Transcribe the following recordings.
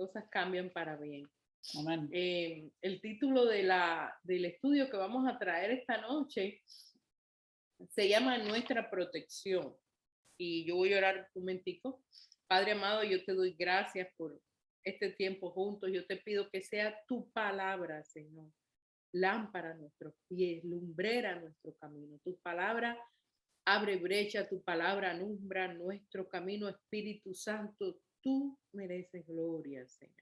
cosas cambian para bien. Amén. El título del estudio que vamos a traer esta noche se llama Nuestra Protección. Y yo voy a orar un momentico. Padre amado, yo te doy gracias por este tiempo juntos. Yo te pido que sea tu palabra, Señor, lámpara a nuestros pies, lumbrera a nuestro camino. Tu palabra abre brecha, tu palabra alumbra nuestro camino. Espíritu Santo, tú mereces gloria, Señor.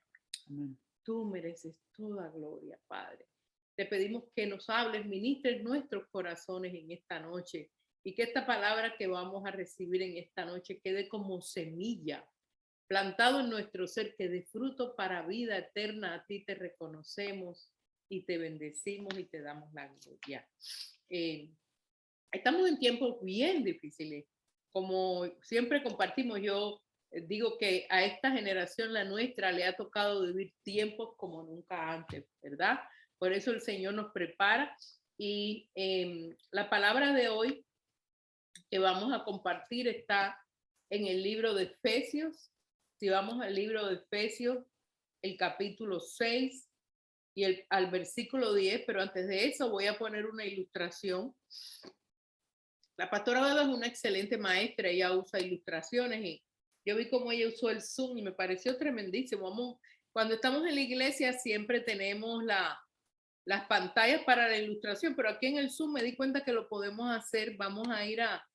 Amén. Tú mereces toda gloria, Padre. Te pedimos que nos hables, ministres nuestros corazones en esta noche y que esta palabra que vamos a recibir en esta noche quede como semilla, plantado en nuestro ser, que dé fruto para vida eterna. A ti te reconocemos y te bendecimos y te damos la gloria. Estamos en tiempos bien difíciles. Como siempre compartimos, yo digo que a esta generación, la nuestra, le ha tocado vivir tiempos como nunca antes, ¿verdad? Por eso el Señor nos prepara y la palabra de hoy que vamos a compartir está en el libro de Efesios. Si vamos al libro de Efesios, el capítulo 6 y al versículo 10, pero antes de eso voy a poner una ilustración. La pastora Beba es una excelente maestra, ella usa ilustraciones y yo vi cómo ella usó el Zoom y me pareció tremendísimo. Cuando estamos en la iglesia siempre tenemos las pantallas para la ilustración, pero aquí en el Zoom me di cuenta que lo podemos hacer. Vamos a ir a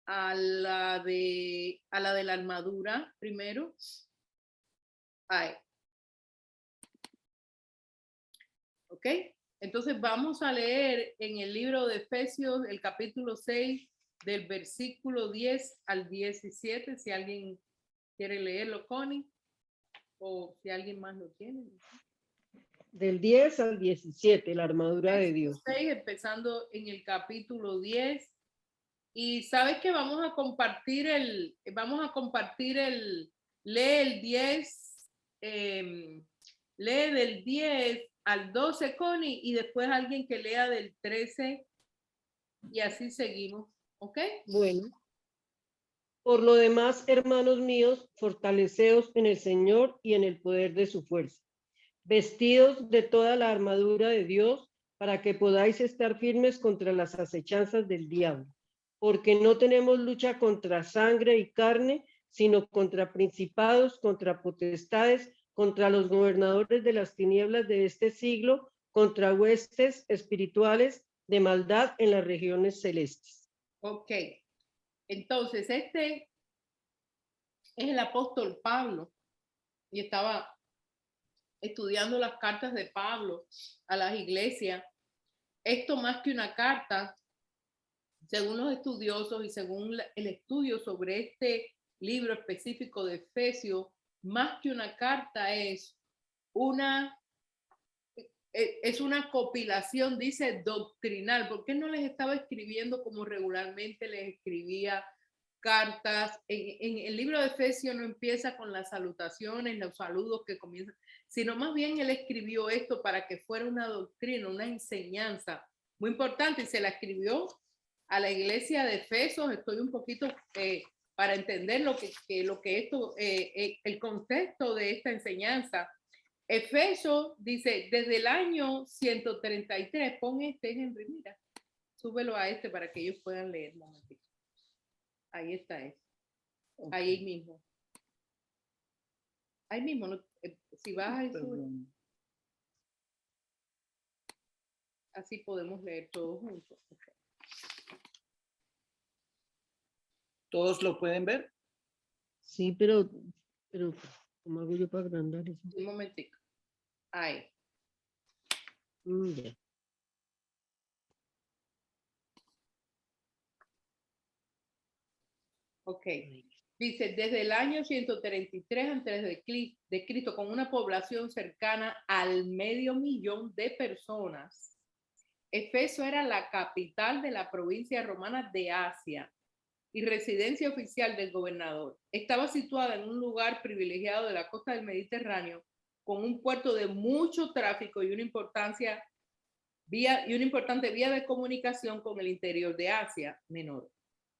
la de la armadura primero. Ahí. ¿Ok? Entonces vamos a leer en el libro de Efesios el capítulo 6 del versículo 10 al 17, si alguien quiere leerlo, Connie, o si alguien más lo tiene. Del 10 al 17, la armadura de Dios. 6, empezando en el capítulo 10. Y sabes que vamos a compartir lee el 10, lee del 10 al 12, Connie, y después alguien que lea del 13 y así seguimos, ¿ok? Bueno. Por lo demás, hermanos míos, fortaleceos en el Señor y en el poder de su fuerza, vestidos de toda la armadura de Dios, para que podáis estar firmes contra las acechanzas del diablo, porque no tenemos lucha contra sangre y carne, sino contra principados, contra potestades, contra los gobernadores de las tinieblas de este siglo, contra huestes espirituales de maldad en las regiones celestes. Ok, entonces este es el apóstol Pablo y estaba estudiando las cartas de Pablo a las iglesias. Esto más que una carta, según los estudiosos y según el estudio sobre este libro específico de Efesios, más que una carta es una compilación, dice, doctrinal. ¿Por qué no les estaba escribiendo como regularmente les escribía cartas? En el libro de Efesios no empieza con las salutaciones, los saludos que comienzan, sino más bien él escribió esto para que fuera una doctrina, una enseñanza muy importante, y se la escribió a la iglesia de Efesios. Estoy un poquito para entender lo que esto, el contexto de esta enseñanza. Efesios dice, desde el año 133, pon este, Henry, mira, súbelo a este para que ellos puedan leer un momentito. Ahí está eso. Okay. Ahí mismo. Ahí mismo, no, si vas a eso, así podemos leer todos juntos. Okay. ¿Todos lo pueden ver? Sí, pero ¿cómo hago yo para agrandar eso? Un momentico. Ahí. Ya. Ok. Dice, desde el año 133 antes de Cristo, con una población cercana al 500,000 de personas, Efeso era la capital de la provincia romana de Asia y residencia oficial del gobernador. Estaba situada en un lugar privilegiado de la costa del Mediterráneo, con un puerto de mucho tráfico y una importante vía de comunicación con el interior de Asia Menor.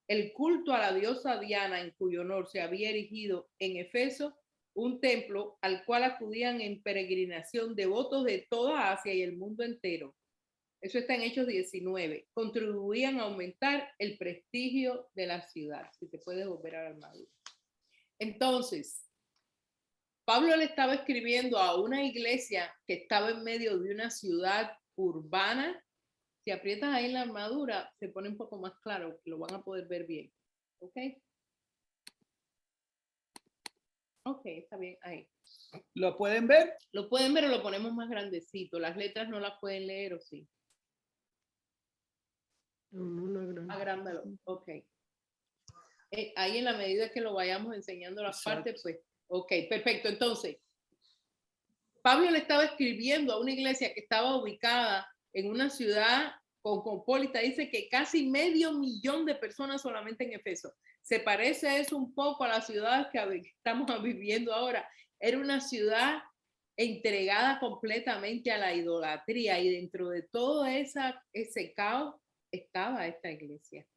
El culto a la diosa Diana, en cuyo honor se había erigido en Efeso un templo al cual acudían en peregrinación devotos de toda Asia y el mundo entero. Eso está en Hechos 19. Contribuían a aumentar el prestigio de la ciudad. Si te puedes volver a la armadura. Entonces, Pablo le estaba escribiendo a una iglesia que estaba en medio de una ciudad urbana. Si aprietas ahí la armadura, se pone un poco más claro, lo van a poder ver bien. ¿Ok? Ok, está bien, ahí. ¿Lo pueden ver? Lo pueden ver o lo ponemos más grandecito. Las letras no las pueden leer o sí. Agrándalo, ok. Ahí en la medida que lo vayamos enseñando las partes, pues, ok, perfecto. Entonces, Pablo le estaba escribiendo a una iglesia que estaba ubicada en una ciudad cosmopolita. Dice que casi 500,000 de personas solamente en Efeso. Se parece eso un poco a la ciudad que estamos viviendo ahora. Era una ciudad entregada completamente a la idolatría y dentro de todo ese caos estaba esta iglesia.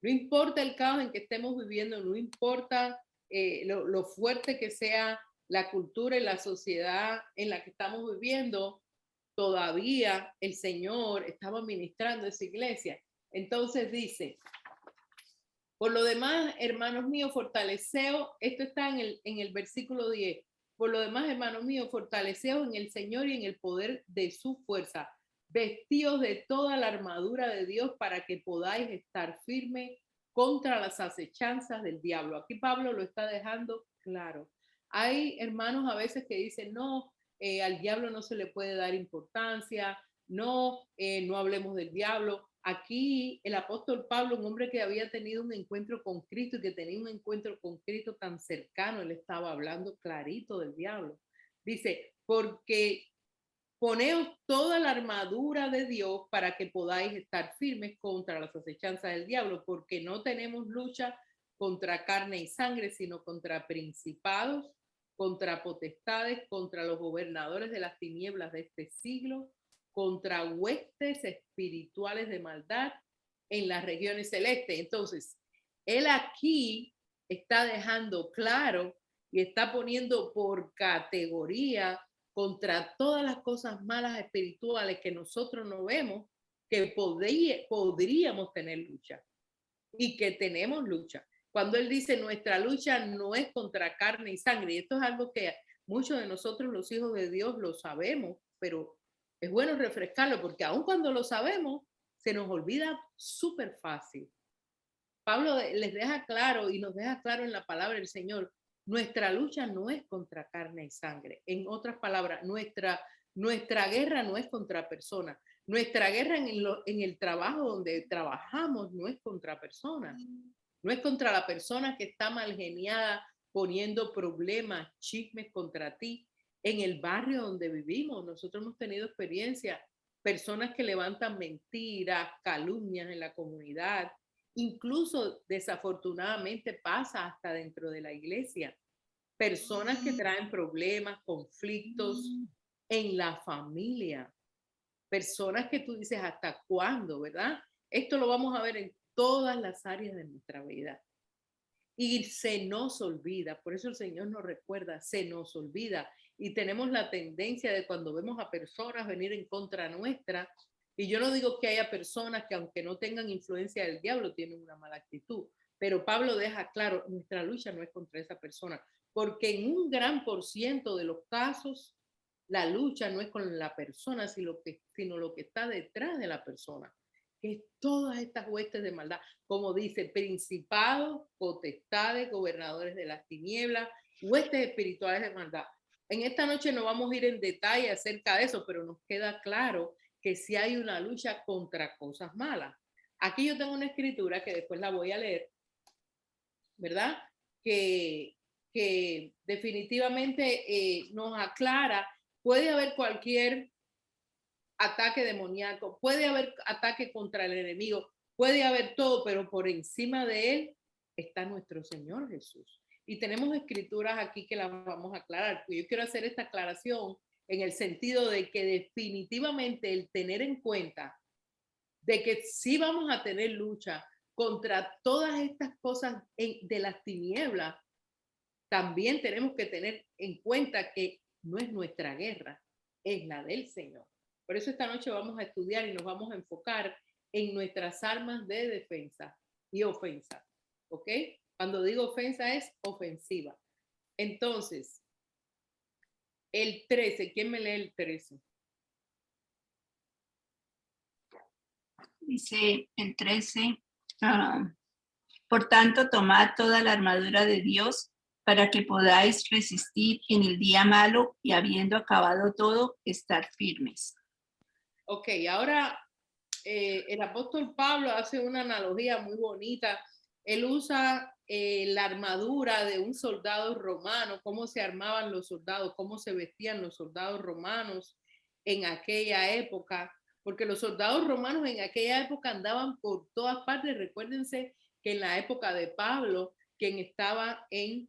No importa el caos en que estemos viviendo, no importa lo fuerte que sea la cultura y la sociedad en la que estamos viviendo, todavía el Señor estaba ministrando esa iglesia. Entonces dice, por lo demás, hermanos míos, fortaleceos, esto está en el versículo 10, por lo demás, hermanos míos, fortaleceos en el Señor y en el poder de su fuerza, vestidos de toda la armadura de Dios para que podáis estar firmes contra las acechanzas del diablo. Aquí Pablo lo está dejando claro. Hay hermanos a veces que dicen, no, al diablo no se le puede dar importancia, no hablemos del diablo. Aquí el apóstol Pablo, un hombre que había tenido un encuentro con Cristo y que tenía un encuentro con Cristo tan cercano, él estaba hablando clarito del diablo. Dice, porque poneos toda la armadura de Dios para que podáis estar firmes contra las acechanzas del diablo, porque no tenemos lucha contra carne y sangre, sino contra principados, contra potestades, contra los gobernadores de las tinieblas de este siglo, contra huestes espirituales de maldad en las regiones celestes. Entonces, él aquí está dejando claro y está poniendo por categoría contra todas las cosas malas espirituales que nosotros no vemos, que podríamos tener lucha y que tenemos lucha. Cuando él dice nuestra lucha no es contra carne y sangre, y esto es algo que muchos de nosotros los hijos de Dios lo sabemos, pero es bueno refrescarlo porque aun cuando lo sabemos, se nos olvida súper fácil. Pablo les deja claro y nos deja claro en la palabra del Señor, nuestra lucha no es contra carne y sangre. En otras palabras, nuestra guerra no es contra personas. Nuestra guerra en el trabajo donde trabajamos no es contra personas. No es contra la persona que está mal geniada poniendo problemas, chismes contra ti. En el barrio donde vivimos, nosotros hemos tenido experiencia, personas que levantan mentiras, calumnias en la comunidad. Incluso desafortunadamente pasa hasta dentro de la iglesia. Personas que traen problemas, conflictos en la familia. Personas que tú dices, ¿hasta cuándo, verdad? Esto lo vamos a ver en todas las áreas de nuestra vida. Y se nos olvida, por eso el Señor nos recuerda, se nos olvida. Y tenemos la tendencia de cuando vemos a personas venir en contra nuestra, y yo no digo que haya personas que aunque no tengan influencia del diablo, tienen una mala actitud, pero Pablo deja claro, nuestra lucha no es contra esa persona, porque en un gran por ciento de los casos, la lucha no es con la persona, sino lo que está detrás de la persona, que es todas estas huestes de maldad, como dice, principados, potestades, gobernadores de las tinieblas, huestes espirituales de maldad. En esta noche no vamos a ir en detalle acerca de eso, pero nos queda claro que sí hay una lucha contra cosas malas. Aquí yo tengo una escritura que después la voy a leer, ¿verdad? Que definitivamente nos aclara, puede haber cualquier ataque demoníaco, puede haber ataque contra el enemigo, puede haber todo, pero por encima de él está nuestro Señor Jesús. Y tenemos escrituras aquí que las vamos a aclarar. Yo quiero hacer esta aclaración en el sentido de que definitivamente el tener en cuenta de que sí vamos a tener lucha contra todas estas cosas de las tinieblas, también tenemos que tener en cuenta que no es nuestra guerra, es la del Señor. Por eso esta noche vamos a estudiar y nos vamos a enfocar en nuestras armas de defensa y ofensa. ¿Ok? Cuando digo ofensa es ofensiva. Entonces, el 13, ¿quién me lee el 13? Dice el 13, por tanto, tomad toda la armadura de Dios para que podáis resistir en el día malo y habiendo acabado todo, estar firmes. Ok, ahora el apóstol Pablo hace una analogía muy bonita. Él usa la armadura de un soldado romano, cómo se armaban los soldados, cómo se vestían los soldados romanos en aquella época, porque los soldados romanos en aquella época andaban por todas partes. Recuérdense que en la época de Pablo, quien estaba en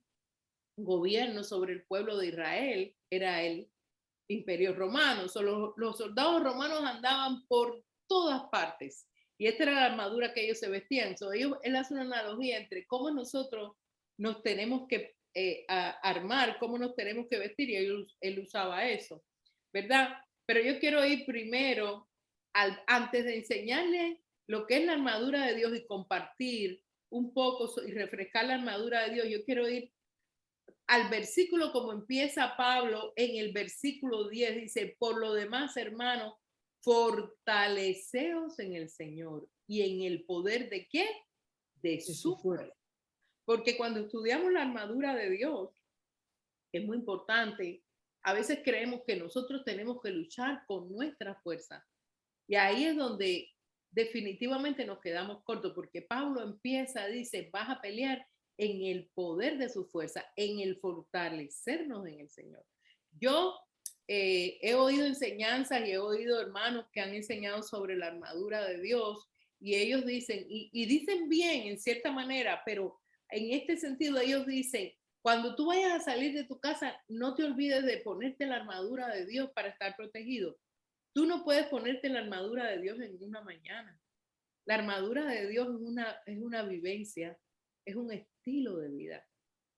gobierno sobre el pueblo de Israel era el Imperio Romano. Los soldados romanos andaban por todas partes y esta era la armadura que ellos se vestían. Él hace una analogía entre cómo nosotros nos tenemos que armar, cómo nos tenemos que vestir, y él usaba eso, ¿verdad? Pero yo quiero ir primero, antes de enseñarles lo que es la armadura de Dios y compartir un poco y refrescar la armadura de Dios, yo quiero ir al versículo como empieza Pablo en el versículo 10, dice, por lo demás, hermanos, fortaleceos en el Señor y en el poder de ¿qué? De su fuerza. Porque cuando estudiamos la armadura de Dios, es muy importante, a veces creemos que nosotros tenemos que luchar con nuestra fuerza. Y ahí es donde definitivamente nos quedamos cortos, porque Pablo empieza, dice, vas a pelear en el poder de su fuerza, en el fortalecernos en el Señor. Yo he oído enseñanzas y he oído hermanos que han enseñado sobre la armadura de Dios y ellos dicen, y dicen bien en cierta manera, pero en este sentido ellos dicen, cuando tú vayas a salir de tu casa, no te olvides de ponerte la armadura de Dios para estar protegido. Tú no puedes ponerte la armadura de Dios en una mañana. La armadura de Dios es una vivencia, es un estilo de vida.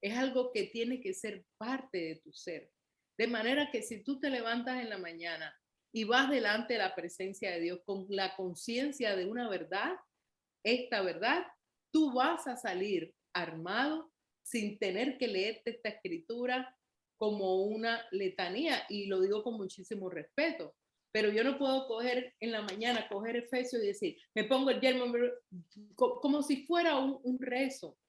Es algo que tiene que ser parte de tu ser. De manera que si tú te levantas en la mañana y vas delante de la presencia de Dios con la conciencia de una verdad, esta verdad, tú vas a salir armado sin tener que leerte esta escritura como una letanía, y lo digo con muchísimo respeto. Pero yo no puedo coger en la mañana, coger Efesios y decir, me pongo el yermo como si fuera un rezo.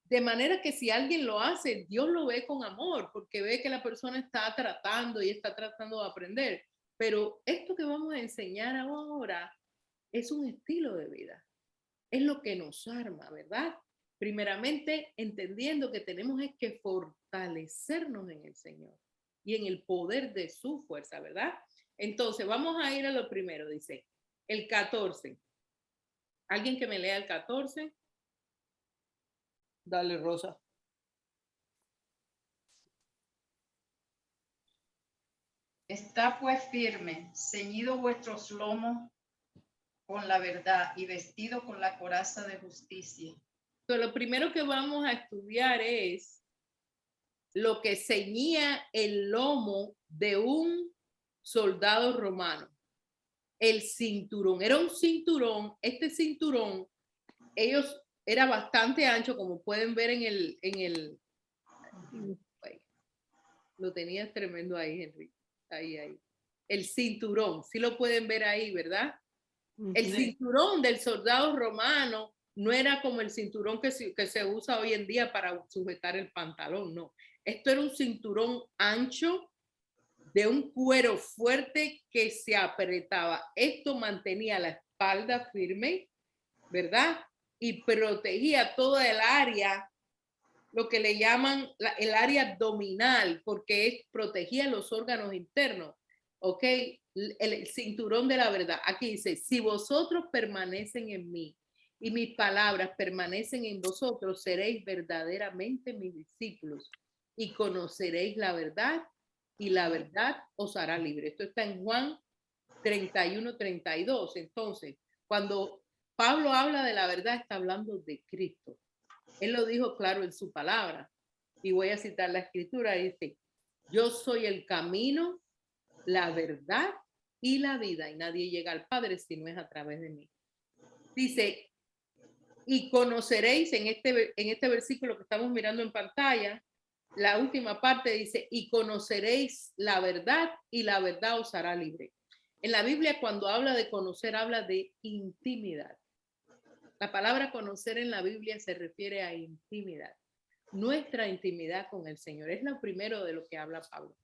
De manera que si alguien lo hace, Dios lo ve con amor, porque ve que la persona está tratando y está tratando de aprender. Pero esto que vamos a enseñar ahora es un estilo de vida. Es lo que nos arma, ¿verdad? Primeramente, entendiendo que tenemos es que fortalecernos en el Señor y en el poder de su fuerza, ¿verdad? Entonces, vamos a ir a lo primero, dice, el 14. ¿Alguien que me lea el 14? Dale, Rosa. Está pues firme, ceñido vuestros lomos con la verdad y vestido con la coraza de justicia. Entonces, lo primero que vamos a estudiar es lo que ceñía el lomo de un soldado romano. El cinturón, era un cinturón, este cinturón, ellos era bastante ancho, como pueden ver en el lo tenías tremendo ahí, Henry, ahí. El cinturón, sí lo pueden ver ahí, ¿verdad? El cinturón del soldado romano no era como el cinturón que se usa hoy en día para sujetar el pantalón, no. Esto era un cinturón ancho de un cuero fuerte que se apretaba. Esto mantenía la espalda firme, ¿verdad? Y protegía toda el área, lo que le llaman el área abdominal, porque protegía los órganos internos, ¿ok? El cinturón de la verdad. Aquí dice, si vosotros permanecen en mí y mis palabras permanecen en vosotros, seréis verdaderamente mis discípulos y conoceréis la verdad y la verdad os hará libre. Esto está en Juan 31-32. Entonces, cuando Pablo habla de la verdad, está hablando de Cristo. Él lo dijo claro en su palabra. Y voy a citar la escritura, dice, yo soy el camino, la verdad y la vida, y nadie llega al Padre si no es a través de mí. Dice, y conoceréis en este versículo que estamos mirando en pantalla, la última parte dice, y conoceréis la verdad y la verdad os hará libre. En la Biblia, cuando habla de conocer, habla de intimidad. La palabra conocer en la Biblia se refiere a intimidad. Nuestra intimidad con el Señor es lo primero de lo que habla Pablo.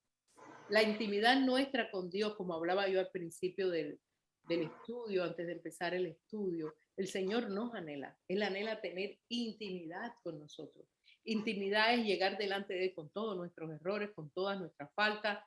La intimidad nuestra con Dios, como hablaba yo al principio del estudio, antes de empezar el estudio, el Señor nos anhela. Él anhela tener intimidad con nosotros. Intimidad es llegar delante de Él con todos nuestros errores, con todas nuestras faltas,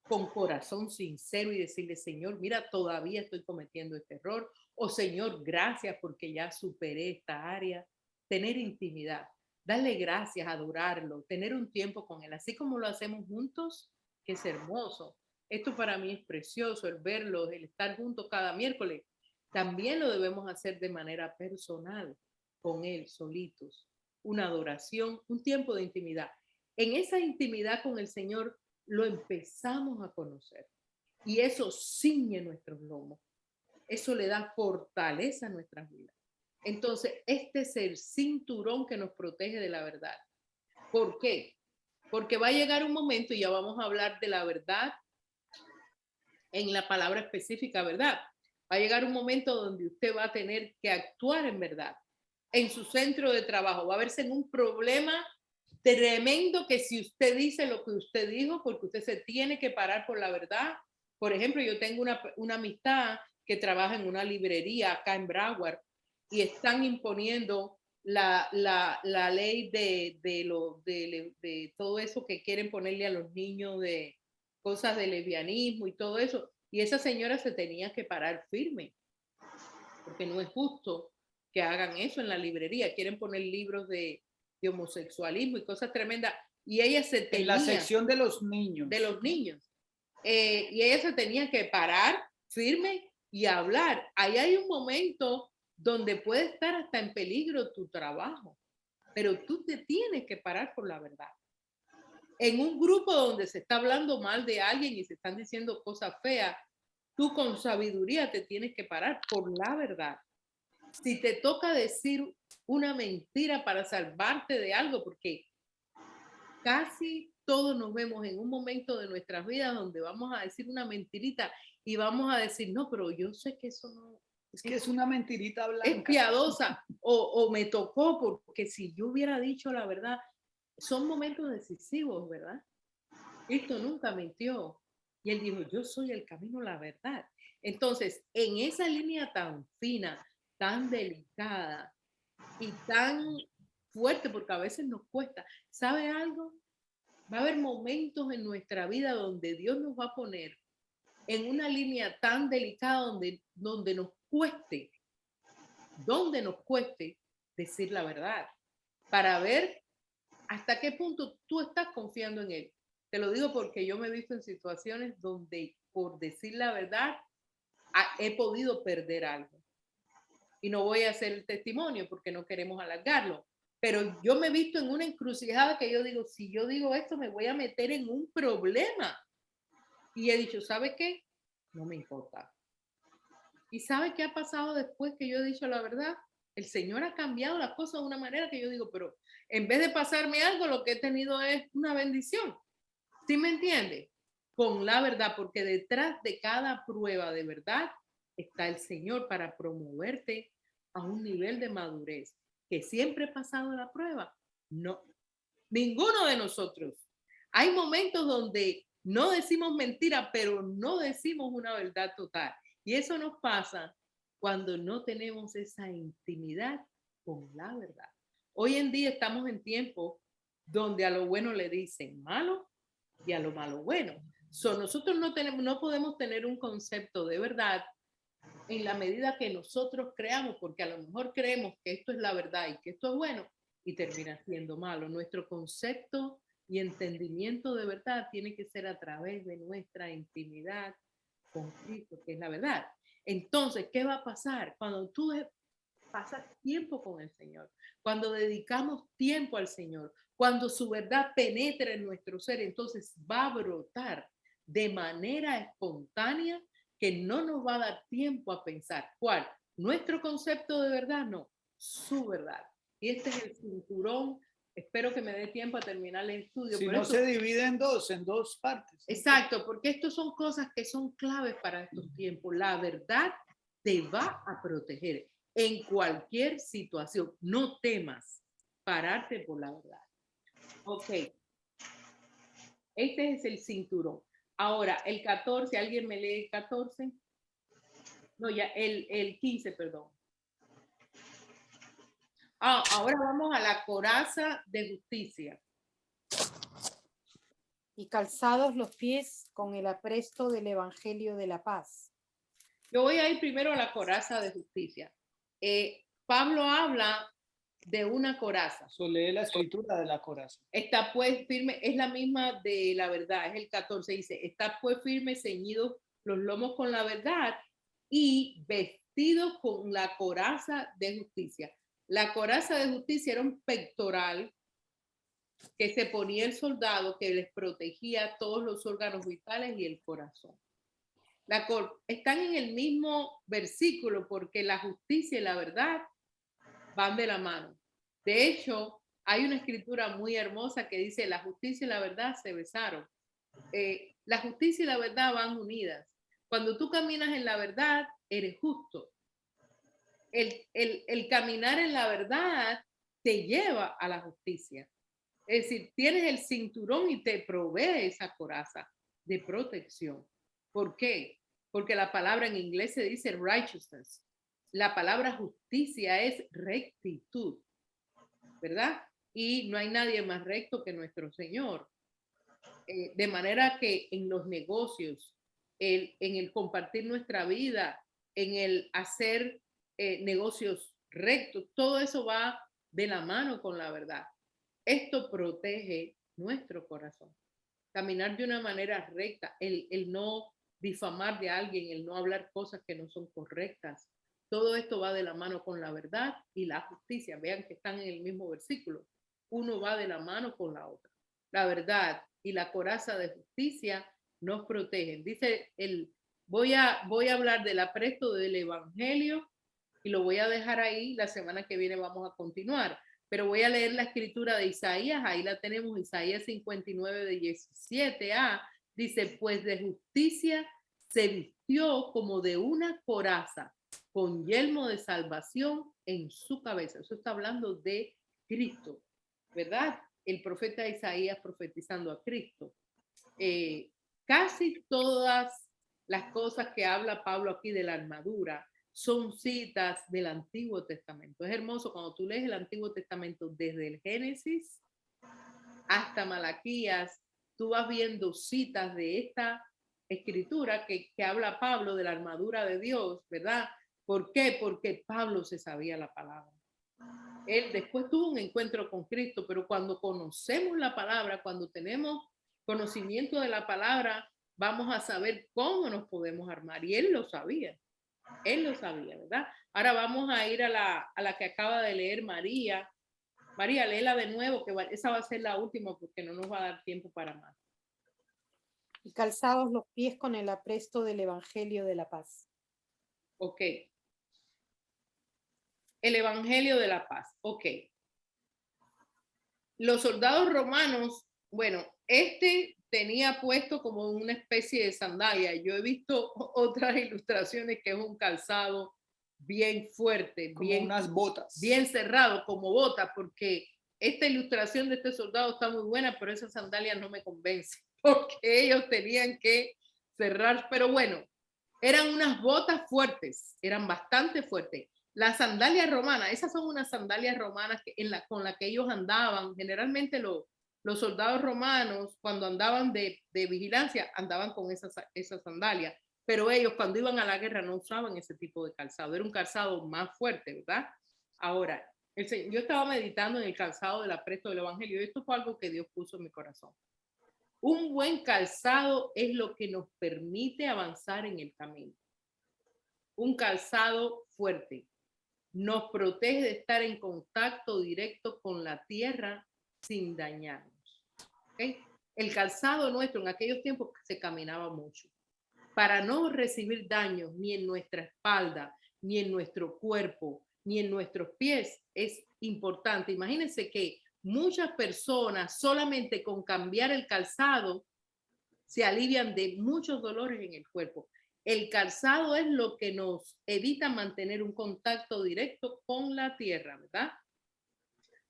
con corazón sincero y decirle, Señor, mira, todavía estoy cometiendo este error. O Señor, gracias porque ya superé esta área. Tener intimidad, darle gracias, adorarlo, tener un tiempo con Él, así como lo hacemos juntos, que es hermoso. Esto para mí es precioso, el verlo, el estar juntos cada miércoles. También lo debemos hacer de manera personal, con Él, solitos. Una adoración, un tiempo de intimidad. En esa intimidad con el Señor lo empezamos a conocer. Y eso ciñe nuestros lomos. Eso le da fortaleza a nuestras vidas. Entonces, este es el cinturón que nos protege de la verdad. ¿Por qué? Porque va a llegar un momento, y ya vamos a hablar de la verdad en la palabra específica, ¿verdad? Va a llegar un momento donde usted va a tener que actuar en verdad. En su centro de trabajo va a verse en un problema tremendo que si usted dice lo que usted dijo, porque usted se tiene que parar por la verdad. Por ejemplo, yo tengo una amistad que trabaja en una librería acá en Broward y están imponiendo la ley de todo eso que quieren ponerle a los niños de cosas de lesbianismo y todo eso. Y esa señora se tenía que parar firme, porque no es justo que hagan eso en la librería. Quieren poner libros de homosexualismo y cosas tremendas. Y ella se tenía... En la sección de los niños. De los niños. Y ella se tenía que parar firme y hablar. Ahí hay un momento donde puede estar hasta en peligro tu trabajo, pero tú te tienes que parar por la verdad. En un grupo donde se está hablando mal de alguien y se están diciendo cosas feas, tú con sabiduría te tienes que parar por la verdad. Si te toca decir una mentira para salvarte de algo, porque casi todos nos vemos en un momento de nuestras vidas donde vamos a decir una mentirita y vamos a decir, no, pero yo sé que eso no... Es que es una mentirita blanca. Es piadosa o me tocó porque si yo hubiera dicho la verdad, son momentos decisivos, ¿verdad? Cristo nunca mintió. Y él dijo, yo soy el camino, la verdad. Entonces, en esa línea tan fina, tan delicada y tan fuerte, porque a veces nos cuesta, ¿sabe algo? Va a haber momentos en nuestra vida donde Dios nos va a poner en una línea tan delicada donde nos cueste decir la verdad, para ver hasta qué punto tú estás confiando en Él. Te lo digo porque yo me he visto en situaciones donde por decir la verdad he podido perder algo. Y no voy a hacer el testimonio porque no queremos alargarlo. Pero yo me he visto en una encrucijada que yo digo, si yo digo esto, me voy a meter en un problema. Y he dicho, ¿sabe qué? No me importa. ¿Y sabe qué ha pasado después que yo he dicho la verdad? El Señor ha cambiado las cosas de una manera que yo digo, pero en vez de pasarme algo, lo que he tenido es una bendición. ¿Sí me entiende? Con la verdad, porque detrás de cada prueba de verdad está el Señor para promoverte a un nivel de madurez. ¿Que siempre he pasado la prueba? No, ninguno de nosotros. Hay momentos donde no decimos mentira, pero no decimos una verdad total. Y eso nos pasa cuando no tenemos esa intimidad con la verdad. Hoy en día estamos en tiempos donde a lo bueno le dicen malo y a lo malo bueno. Nosotros no podemos tener un concepto de verdad en la medida que nosotros creamos, porque a lo mejor creemos que esto es la verdad y que esto es bueno y termina siendo malo. Nuestro concepto y entendimiento de verdad tiene que ser a través de nuestra intimidad con Cristo, que es la verdad. Entonces, ¿qué va a pasar? Cuando tú pasas tiempo con el Señor, cuando dedicamos tiempo al Señor, Cuando su verdad penetra en nuestro ser, entonces va a brotar de manera espontánea que no nos va a dar tiempo a pensar. ¿Cuál? Nuestro concepto de verdad, no, su verdad. Y este es el cinturón. Espero que me dé tiempo a terminar el estudio. Si Por no esto, se divide en dos partes. exacto, porque estas son cosas que son claves para estos tiempos. La verdad te va a proteger en cualquier situación. No temas pararte por la verdad. Ok. Este es el cinturón. Ahora, el 14, ¿alguien me lee el 14? No, ya, el 15, perdón. Ahora vamos a la coraza de justicia. Y calzados los pies con el apresto del Evangelio de la paz. Yo voy a ir primero a la coraza de justicia. Pablo habla de una coraza. Lee la escritura de la coraza. Está pues firme, es la misma de la verdad, es el 14, dice, está pues firme, ceñidos los lomos con la verdad y vestidos con la coraza de justicia. La coraza de justicia era un pectoral que se ponía el soldado que les protegía todos los órganos vitales y el corazón. Están en el mismo versículo porque la justicia y la verdad van de la mano. De hecho, hay una escritura muy hermosa que dice la justicia y la verdad se besaron. La justicia y la verdad van unidas. Cuando tú caminas en la verdad, eres justo. El caminar en la verdad te lleva a la justicia. Es decir, tienes el cinturón y te provee esa coraza de protección. ¿Por qué? Porque la palabra en inglés se dice righteousness. La palabra justicia es rectitud, ¿verdad? Y no hay nadie más recto que nuestro Señor. De manera que en los negocios, en el compartir nuestra vida, en el hacer negocios rectos, todo eso va de la mano con la verdad. Esto protege nuestro corazón. Caminar de una manera recta, el no difamar de alguien, el no hablar cosas que no son correctas. Todo esto va de la mano con la verdad y la justicia. Vean que están en el mismo versículo. Uno va de la mano con la otra. La verdad y la coraza de justicia nos protegen. Dice voy a hablar del apresto del evangelio y lo voy a dejar ahí. La semana que viene vamos a continuar. Pero voy a leer la escritura de Isaías, ahí la tenemos, Isaías 59 de 17a, dice, pues de justicia se vistió como de una coraza, con yelmo de salvación en su cabeza. Eso está hablando de Cristo, ¿verdad? El profeta Isaías profetizando a Cristo. Casi todas las cosas que habla Pablo aquí de la armadura son citas del Antiguo Testamento. Es hermoso cuando tú lees el Antiguo Testamento desde el Génesis hasta Malaquías, tú vas viendo citas de esta escritura que habla Pablo de la armadura de Dios, ¿verdad? ¿Por qué? Porque Pablo se sabía la palabra. Él después tuvo un encuentro con Cristo, pero cuando conocemos la palabra, cuando tenemos conocimiento de la palabra, vamos a saber cómo nos podemos armar. Y él lo sabía. Él lo sabía, ¿verdad? Ahora vamos a ir a la que acaba de leer María. María, léela de nuevo, que esa va a ser la última porque no nos va a dar tiempo para más. Y calzados los pies con el apresto del Evangelio de la paz. Ok. El Evangelio de la paz. Ok. Los soldados romanos, bueno, tenía puesto como una especie de sandalia. Yo he visto otras ilustraciones que es un calzado bien fuerte, como bien, unas botas. Bien cerrado, como botas, porque esta ilustración de este soldado está muy buena, pero esa sandalia no me convence, porque ellos tenían que cerrar, pero bueno, eran unas botas fuertes, eran bastante fuertes. Las sandalias romanas, esas son unas sandalias romanas con las que ellos andaban. Generalmente los soldados romanos, cuando andaban de vigilancia, andaban con esas sandalias. Pero ellos, cuando iban a la guerra, no usaban ese tipo de calzado. Era un calzado más fuerte, ¿verdad? Ahora, yo estaba meditando en el calzado del apresto del evangelio. Y esto fue algo que Dios puso en mi corazón. Un buen calzado es lo que nos permite avanzar en el camino. Un calzado fuerte nos protege de estar en contacto directo con la tierra sin dañarnos. ¿Okay? El calzado nuestro en aquellos tiempos se caminaba mucho. Para no recibir daños ni en nuestra espalda, ni en nuestro cuerpo, ni en nuestros pies, es importante. Imagínense que muchas personas solamente con cambiar el calzado se alivian de muchos dolores en el cuerpo. El calzado es lo que nos evita mantener un contacto directo con la tierra, ¿verdad?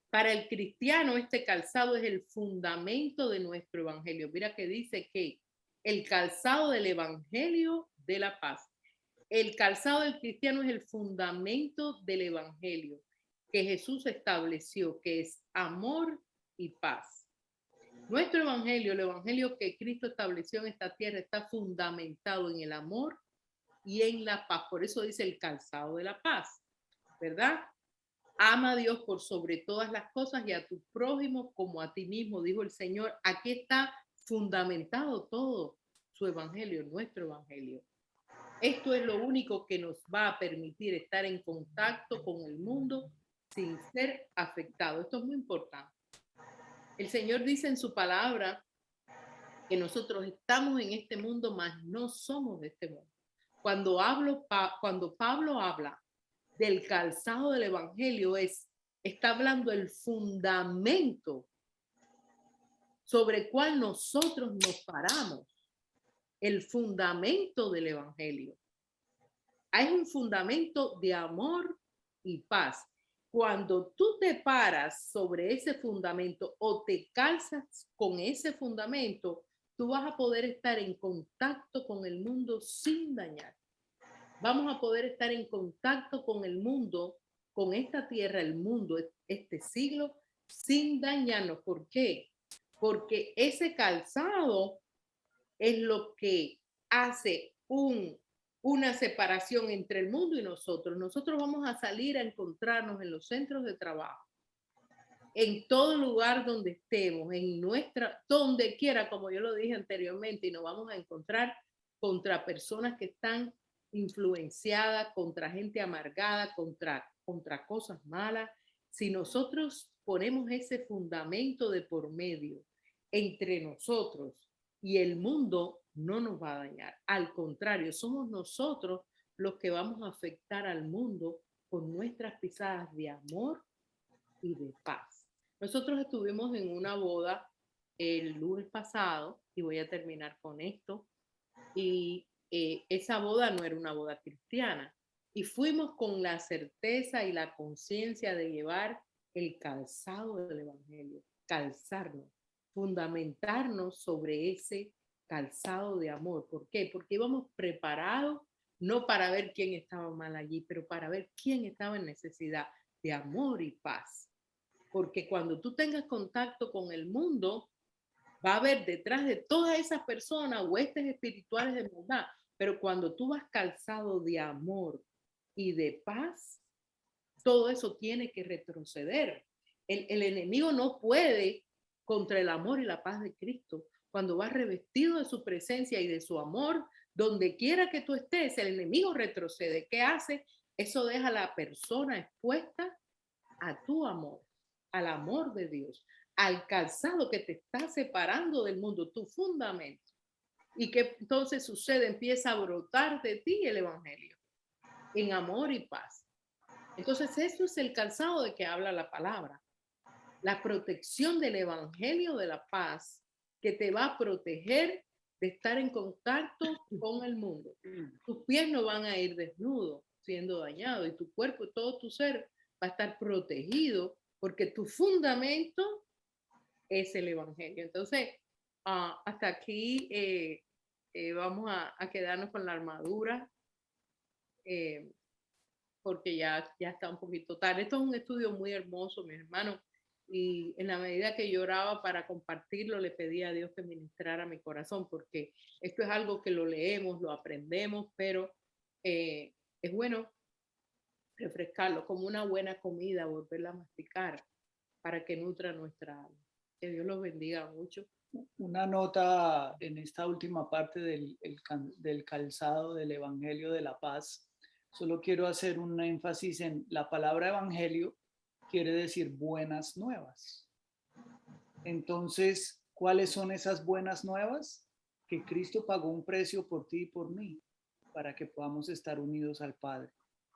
Para el cristiano, este calzado es el fundamento de nuestro evangelio. Mira que dice que el calzado del evangelio de la paz. El calzado del cristiano es el fundamento del evangelio que Jesús estableció, que es amor y paz. Nuestro evangelio, el evangelio que Cristo estableció en esta tierra, está fundamentado en el amor y en la paz. Por eso dice el calzado de la paz, ¿verdad? Ama a Dios por sobre todas las cosas y a tu prójimo como a ti mismo, dijo el Señor. Aquí está fundamentado todo su evangelio, nuestro evangelio. Esto es lo único que nos va a permitir estar en contacto con el mundo sin ser afectado. Esto es muy importante. El Señor dice en su palabra que nosotros estamos en este mundo, mas no somos de este mundo. Cuando Pablo habla del calzado del evangelio, está hablando el fundamento sobre el cual nosotros nos paramos, el fundamento del evangelio. Hay un fundamento de amor y paz. Cuando tú te paras sobre ese fundamento o te calzas con ese fundamento, tú vas a poder estar en contacto con el mundo sin dañar. Vamos a poder estar en contacto con el mundo, con esta tierra, el mundo, este siglo, sin dañarnos. ¿Por qué? Porque ese calzado es lo que hace una separación entre el mundo y nosotros. Nosotros vamos a salir a encontrarnos en los centros de trabajo, en todo lugar donde estemos, donde quiera, como yo lo dije anteriormente, y nos vamos a encontrar contra personas que están influenciadas, contra gente amargada, contra cosas malas. Si nosotros ponemos ese fundamento de por medio entre nosotros y el mundo, no nos va a dañar. Al contrario, somos nosotros los que vamos a afectar al mundo con nuestras pisadas de amor y de paz. Nosotros estuvimos en una boda el lunes pasado y voy a terminar con esto. Y esa boda no era una boda cristiana. Y fuimos con la certeza y la conciencia de llevar el calzado del evangelio, calzarnos, fundamentarnos sobre ese calzado de amor. ¿Por qué? Porque íbamos preparados no para ver quién estaba mal allí, pero para ver quién estaba en necesidad de amor y paz. Porque cuando tú tengas contacto con el mundo, va a haber detrás de todas esas personas huestes espirituales de maldad, pero cuando tú vas calzado de amor y de paz, todo eso tiene que retroceder. El enemigo no puede contra el amor y la paz de Cristo. Cuando vas revestido de su presencia y de su amor, donde quiera que tú estés, el enemigo retrocede. ¿Qué hace? Eso deja a la persona expuesta a tu amor, al amor de Dios, al calzado que te está separando del mundo, tu fundamento. ¿Y qué entonces sucede? Empieza a brotar de ti el evangelio en amor y paz. Entonces eso es el calzado de que habla la palabra. La protección del evangelio de la paz que te va a proteger de estar en contacto con el mundo. Tus pies no van a ir desnudos, siendo dañados, y tu cuerpo y todo tu ser va a estar protegido porque tu fundamento es el evangelio. Entonces, hasta aquí vamos a quedarnos con la armadura porque ya está un poquito tarde. Esto es un estudio muy hermoso, mis hermanos, y en la medida que yo oraba para compartirlo, le pedí a Dios que ministrara mi corazón, porque esto es algo que lo leemos, lo aprendemos, pero es bueno refrescarlo como una buena comida, volverla a masticar para que nutra nuestra alma. Que Dios los bendiga mucho. Una nota en esta última parte del calzado del Evangelio de la Paz. Solo quiero hacer un énfasis en la palabra evangelio, quiere decir buenas nuevas. Entonces, ¿cuáles son esas buenas nuevas? Que Cristo pagó un precio por ti y por mí, para que podamos estar unidos al Padre,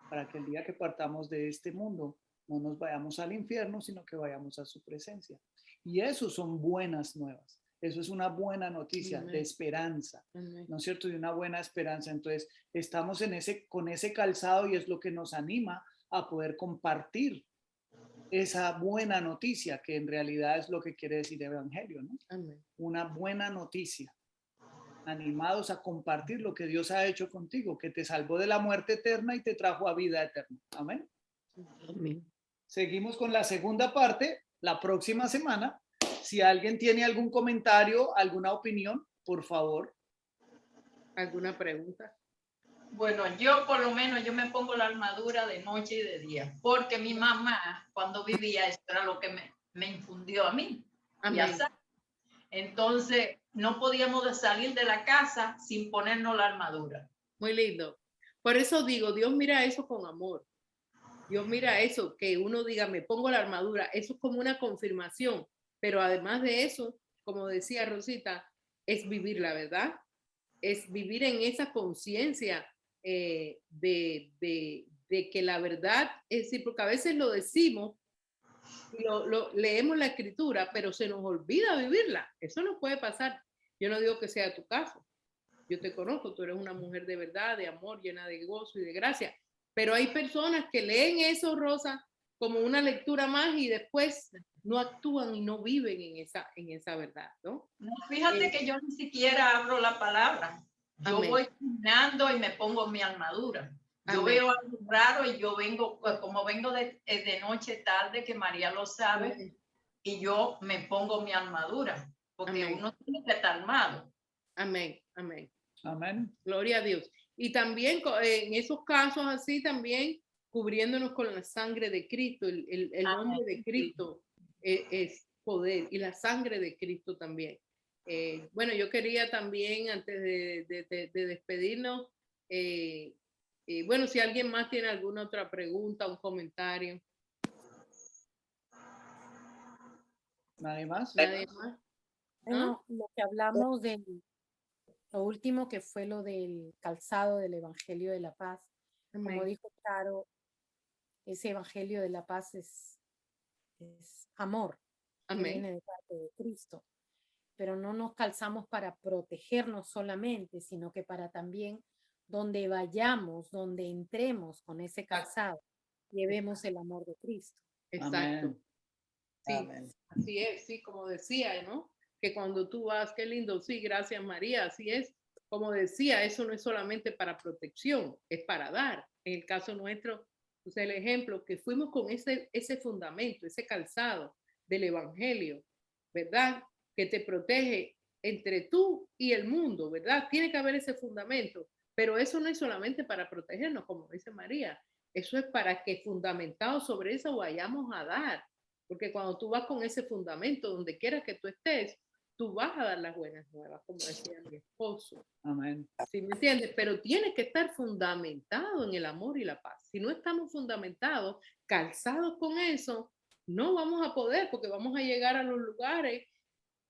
para que el día que partamos de este mundo no nos vayamos al infierno, sino que vayamos a su presencia. Y eso son buenas nuevas. Eso es una buena noticia de esperanza, ¿no es cierto? De una buena esperanza. Entonces, estamos con ese calzado y es lo que nos anima a poder compartir esa buena noticia, que en realidad es lo que quiere decir evangelio, ¿no? Amén. Una buena noticia. Animados a compartir lo que Dios ha hecho contigo, que te salvó de la muerte eterna y te trajo a vida eterna. Amén. Amén. Seguimos con la segunda parte la próxima semana. Si alguien tiene algún comentario, alguna opinión, por favor. ¿Alguna pregunta? Bueno, yo por lo menos yo me pongo la armadura de noche y de día, porque mi mamá cuando vivía esto era lo que me infundió a mí. Amén. Ya sabes. Entonces no podíamos salir de la casa sin ponernos la armadura. Muy lindo. Por eso digo, Dios mira eso con amor. Dios mira eso, que uno diga, me pongo la armadura. Eso es como una confirmación. Pero además de eso, como decía Rosita, es vivir la verdad. Es vivir en esa conciencia de que la verdad, es decir, porque a veces lo decimos, leemos la escritura, pero se nos olvida vivirla. Eso no puede pasar. Yo no digo que sea tu caso. Yo te conozco, tú eres una mujer de verdad, de amor, llena de gozo y de gracia. Pero hay personas que leen eso, Rosa, como una lectura más y después no actúan y no viven en esa verdad, ¿no? No, fíjate que yo ni siquiera abro la palabra. Yo Amén. voy caminando y me pongo mi armadura. Yo Amén. veo algo raro y yo vengo, pues, como vengo de noche tarde, que María lo sabe, Amén. y yo me pongo mi armadura, porque Amén. uno tiene que estar armado. Amén, amén. Amén. Gloria a Dios. Y también en esos casos así, también cubriéndonos con la sangre de Cristo. El nombre de Cristo es poder y la sangre de Cristo también. Bueno, yo quería también, antes de despedirnos, bueno, si alguien más tiene alguna otra pregunta, un comentario. ¿Nadie más? ¿Nadie más? Bueno, lo que hablamos de lo último que fue lo del calzado del Evangelio de la Paz. Como Amén. dijo Caro, ese Evangelio de la Paz es amor, que Amén. viene de parte de Cristo. Pero no nos calzamos para protegernos solamente, sino que para también donde vayamos, donde entremos con ese calzado, llevemos el amor de Cristo. Exacto. Amén. Sí, Amén. así es, sí, como decía, ¿no? Que cuando tú vas, qué lindo, sí, gracias María, así es. Como decía, eso no es solamente para protección, es para dar. En el caso nuestro, pues el ejemplo, que fuimos con ese fundamento, ese calzado del Evangelio, ¿verdad? Que te protege entre tú y el mundo, ¿verdad? Tiene que haber ese fundamento, pero eso no es solamente para protegernos, como dice María, eso es para que fundamentado sobre eso vayamos a dar. Porque cuando tú vas con ese fundamento, donde quiera que tú estés, tú vas a dar las buenas nuevas, como decía mi esposo. Amén. ¿Sí me entiendes? Pero tiene que estar fundamentado en el amor y la paz. Si no estamos fundamentados, calzados con eso, no vamos a poder, porque vamos a llegar a los lugares.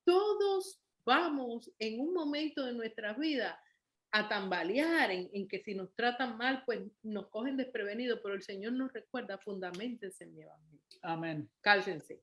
Todos vamos en un momento de nuestra vida a tambalear en que si nos tratan mal, pues nos cogen desprevenidos, pero el Señor nos recuerda, fundamentense en mi evangelio. Amén. Cálcense.